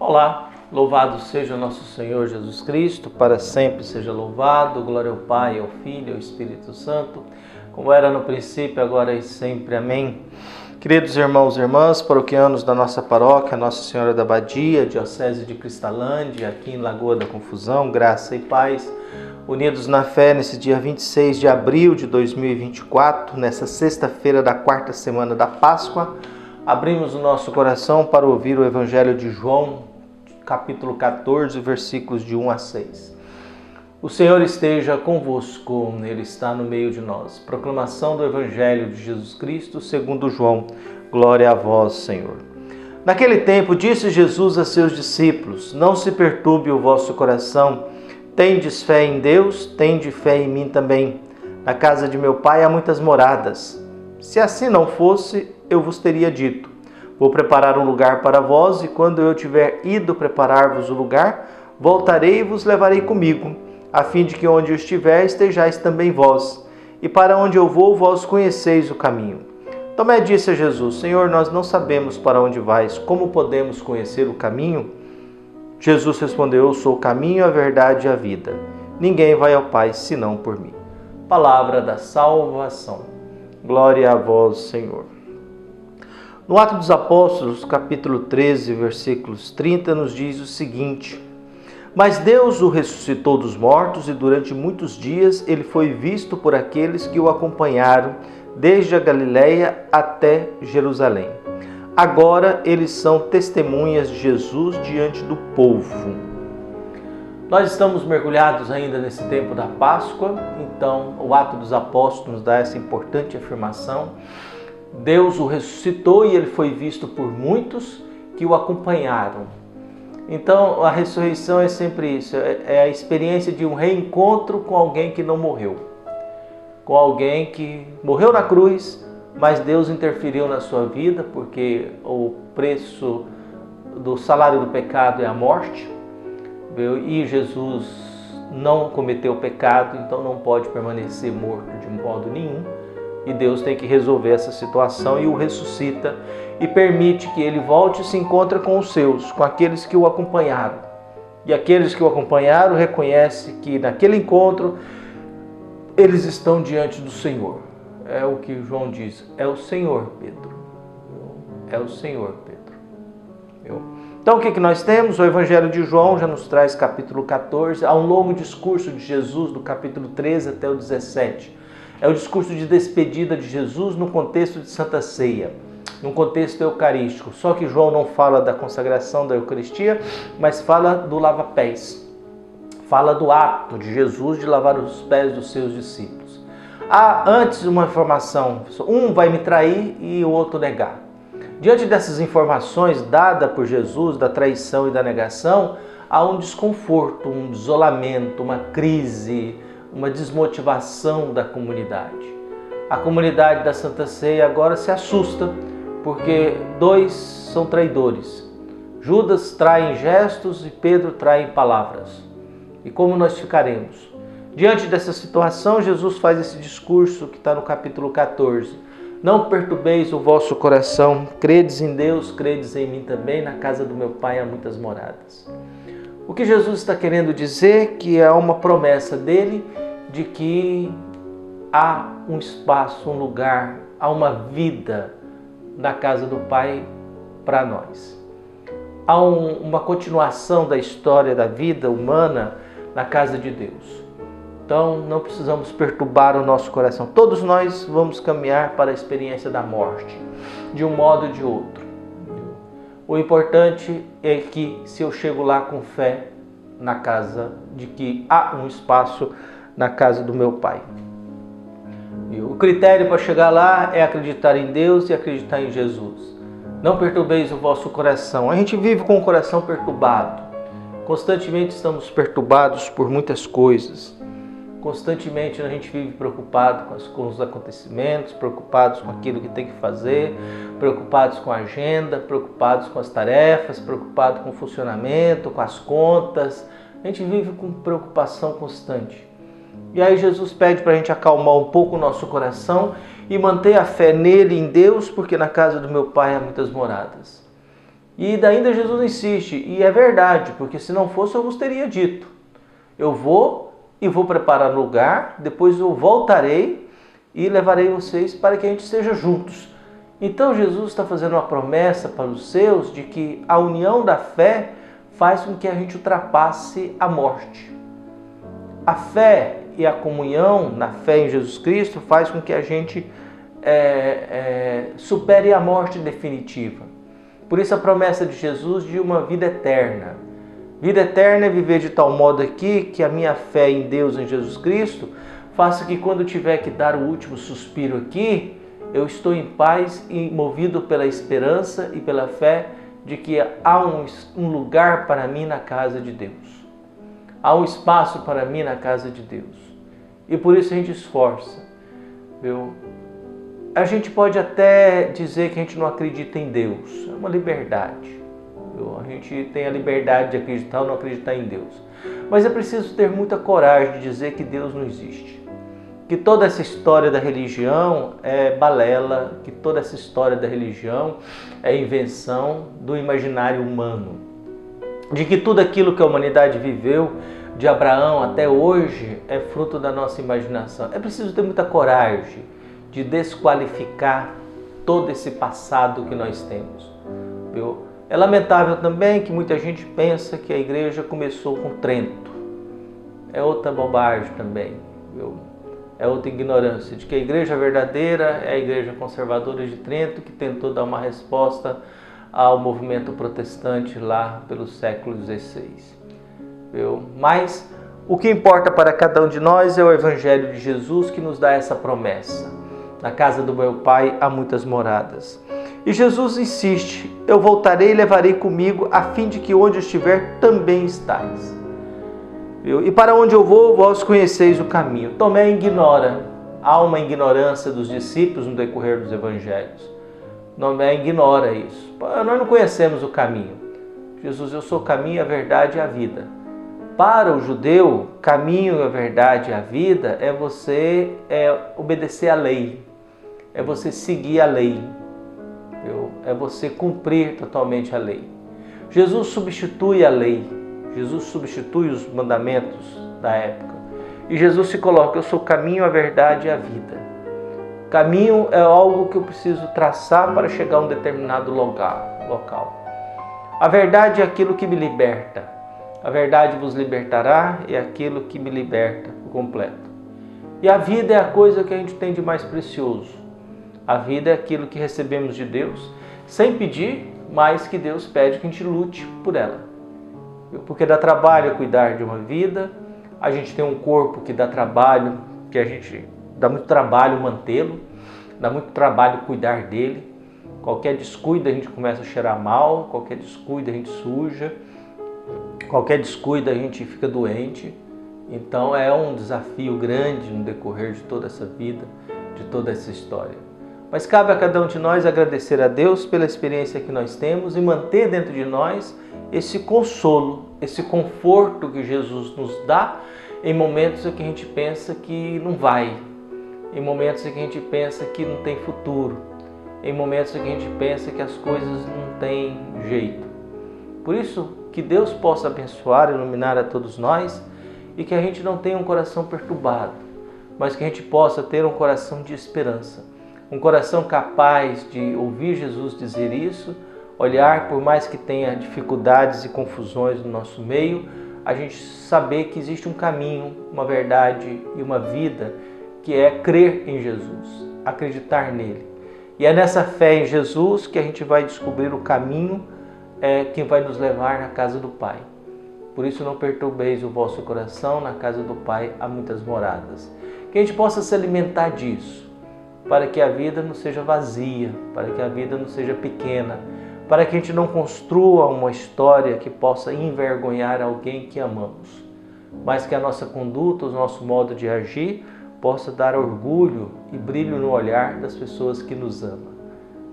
Olá, louvado seja nosso Senhor Jesus Cristo, para sempre seja louvado, glória ao Pai, ao Filho e ao Espírito Santo, como era no princípio, agora e sempre. Amém. Queridos irmãos e irmãs, paroquianos da nossa paróquia, Nossa Senhora da Abadia, Diocese de Cristalândia, aqui em Lagoa da Confusão, graça e paz, unidos na fé nesse dia 26 de abril de 2024, nessa sexta-feira da quarta semana da Páscoa, abrimos o nosso coração para ouvir o Evangelho de João, capítulo 14, versículos de 1 a 6. O Senhor esteja convosco, Ele está no meio de nós. Proclamação do Evangelho de Jesus Cristo, segundo João. Glória a vós, Senhor. Naquele tempo, disse Jesus a seus discípulos: Não se perturbe o vosso coração. Tendes fé em Deus, tende fé em mim também. Na casa de meu Pai há muitas moradas. Se assim não fosse, eu vos teria dito: Vou preparar um lugar para vós, e quando eu tiver ido preparar-vos o lugar, voltarei e vos levarei comigo, a fim de que onde eu estiver estejais também vós. E para onde eu vou, vós conheceis o caminho. Tomé disse a Jesus: Senhor, nós não sabemos para onde vais, como podemos conhecer o caminho? Jesus respondeu: Eu sou o caminho, a verdade e a vida. Ninguém vai ao Pai senão por mim. Palavra da salvação. Glória a vós, Senhor. No Atos dos Apóstolos, capítulo 13, versículos 30, nos diz o seguinte: Mas Deus o ressuscitou dos mortos e durante muitos dias ele foi visto por aqueles que o acompanharam desde a Galiléia até Jerusalém. Agora eles são testemunhas de Jesus diante do povo. Nós estamos mergulhados ainda nesse tempo da Páscoa, então o Atos dos Apóstolos nos dá essa importante afirmação. Deus o ressuscitou e ele foi visto por muitos que o acompanharam. Então a ressurreição é sempre isso, é a experiência de um reencontro com alguém que não morreu. Com alguém que morreu na cruz, mas Deus interferiu na sua vida, porque o preço do salário do pecado é a morte. E Jesus não cometeu pecado, então não pode permanecer morto de modo nenhum. E Deus tem que resolver essa situação e o ressuscita e permite que ele volte e se encontre com os seus, com aqueles que o acompanharam. E aqueles que o acompanharam reconhecem que naquele encontro eles estão diante do Senhor. É o que João diz: é o Senhor, Pedro. É o Senhor, Pedro. Então o que nós temos? O Evangelho de João já nos traz capítulo 14, há um longo discurso de Jesus do capítulo 13 até o 17. É o discurso de despedida de Jesus no contexto de Santa Ceia, num contexto eucarístico. Só que João não fala da consagração da Eucaristia, mas fala do lava-pés. Fala do ato de Jesus de lavar os pés dos seus discípulos. Há antes uma informação: um vai me trair e o outro negar. Diante dessas informações dadas por Jesus, da traição e da negação, há um desconforto, um isolamento, uma crise, uma desmotivação da comunidade. A comunidade da Santa Ceia agora se assusta, porque dois são traidores. Judas trai em gestos e Pedro trai em palavras. E como nós ficaremos? Diante dessa situação, Jesus faz esse discurso que está no capítulo 14. Não perturbeis o vosso coração, credes em Deus, credes em mim também, na casa do meu Pai há muitas moradas. O que Jesus está querendo dizer que é uma promessa dele de que há um espaço, um lugar, há uma vida na casa do Pai para nós. Há uma continuação da história da vida humana na casa de Deus. Então não precisamos perturbar o nosso coração. Todos nós vamos caminhar para a experiência da morte, de um modo ou de outro. O importante é que se eu chego lá com fé na casa, de que há um espaço na casa do meu Pai. E o critério para chegar lá é acreditar em Deus e acreditar em Jesus. Não perturbeis o vosso coração. A gente vive com o coração perturbado. Constantemente estamos perturbados por muitas coisas. Constantemente a gente vive preocupado com os acontecimentos, preocupados com aquilo que tem que fazer, preocupados com a agenda, preocupados com as tarefas, preocupados com o funcionamento, com as contas. A gente vive com preocupação constante. E aí Jesus pede para a gente acalmar um pouco o nosso coração e manter a fé nele, em Deus, porque na casa do meu Pai há muitas moradas. E ainda Jesus insiste, e é verdade, porque se não fosse eu vos teria dito. Eu vou e vou preparar lugar, depois eu voltarei e levarei vocês para que a gente esteja juntos. Então Jesus está fazendo uma promessa para os seus de que a união da fé faz com que a gente ultrapasse a morte. A fé e a comunhão na fé em Jesus Cristo faz com que a gente supere a morte definitiva. Por isso a promessa de Jesus de uma vida eterna. Vida eterna é viver de tal modo aqui que a minha fé em Deus, em Jesus Cristo, faça que quando eu tiver que dar o último suspiro aqui, eu estou em paz e movido pela esperança e pela fé de que há um lugar para mim na casa de Deus. Há um espaço para mim na casa de Deus. E por isso a gente esforça. Viu? A gente pode até dizer que a gente não acredita em Deus. É uma liberdade. Viu? A gente tem a liberdade de acreditar ou não acreditar em Deus. Mas é preciso ter muita coragem de dizer que Deus não existe. Que toda essa história da religião é balela, que toda essa história da religião é invenção do imaginário humano. De que tudo aquilo que a humanidade viveu, de Abraão até hoje, é fruto da nossa imaginação. É preciso ter muita coragem de desqualificar todo esse passado que nós temos. Viu? É lamentável também que muita gente pensa que a igreja começou com Trento. É outra bobagem também. Viu? É outra ignorância, de que a igreja verdadeira é a igreja conservadora de Trento, que tentou dar uma resposta ao movimento protestante lá pelo século XVI. Mas o que importa para cada um de nós é o Evangelho de Jesus, que nos dá essa promessa. Na casa do meu Pai há muitas moradas. E Jesus insiste, eu voltarei e levarei comigo, a fim de que onde eu estiver também estais. E para onde eu vou, vós conheceis o caminho. Tomé ignora. Há uma ignorância dos discípulos no decorrer dos evangelhos. Tomé ignora isso. Nós não conhecemos o caminho. Jesus, eu sou o caminho, a verdade e a vida. Para o judeu, caminho, a verdade e a vida é você obedecer à lei. É você seguir a lei. É você cumprir totalmente a lei. Jesus substitui a lei. Jesus substitui os mandamentos da época. E Jesus se coloca, eu sou o caminho, a verdade e a vida. Caminho é algo que eu preciso traçar para chegar a um determinado local. A verdade é aquilo que me liberta. A verdade vos libertará é aquilo que me liberta por completo. E a vida é a coisa que a gente tem de mais precioso. A vida é aquilo que recebemos de Deus, sem pedir, mas que Deus pede que a gente lute por ela. Porque dá trabalho cuidar de uma vida, a gente tem um corpo que dá trabalho, que a gente dá muito trabalho mantê-lo, dá muito trabalho cuidar dele. Qualquer descuido a gente começa a cheirar mal, qualquer descuido a gente suja, qualquer descuido a gente fica doente. Então é um desafio grande no decorrer de toda essa vida, de toda essa história. Mas cabe a cada um de nós agradecer a Deus pela experiência que nós temos e manter dentro de nós esse consolo, esse conforto que Jesus nos dá em momentos em que a gente pensa que não vai, em momentos em que a gente pensa que não tem futuro, em momentos em que a gente pensa que as coisas não têm jeito. Por isso, que Deus possa abençoar e iluminar a todos nós e que a gente não tenha um coração perturbado, mas que a gente possa ter um coração de esperança, um coração capaz de ouvir Jesus dizer isso, olhar, por mais que tenha dificuldades e confusões no nosso meio, a gente saber que existe um caminho, uma verdade e uma vida que é crer em Jesus, acreditar nele. E é nessa fé em Jesus que a gente vai descobrir o caminho que vai nos levar na casa do Pai. Por isso não perturbeis o vosso coração, na casa do Pai há muitas moradas. Que a gente possa se alimentar disso, para que a vida não seja vazia, para que a vida não seja pequena, para que a gente não construa uma história que possa envergonhar alguém que amamos, mas que a nossa conduta, o nosso modo de agir, possa dar orgulho e brilho no olhar das pessoas que nos amam,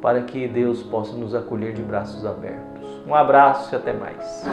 para que Deus possa nos acolher de braços abertos. Um abraço e até mais.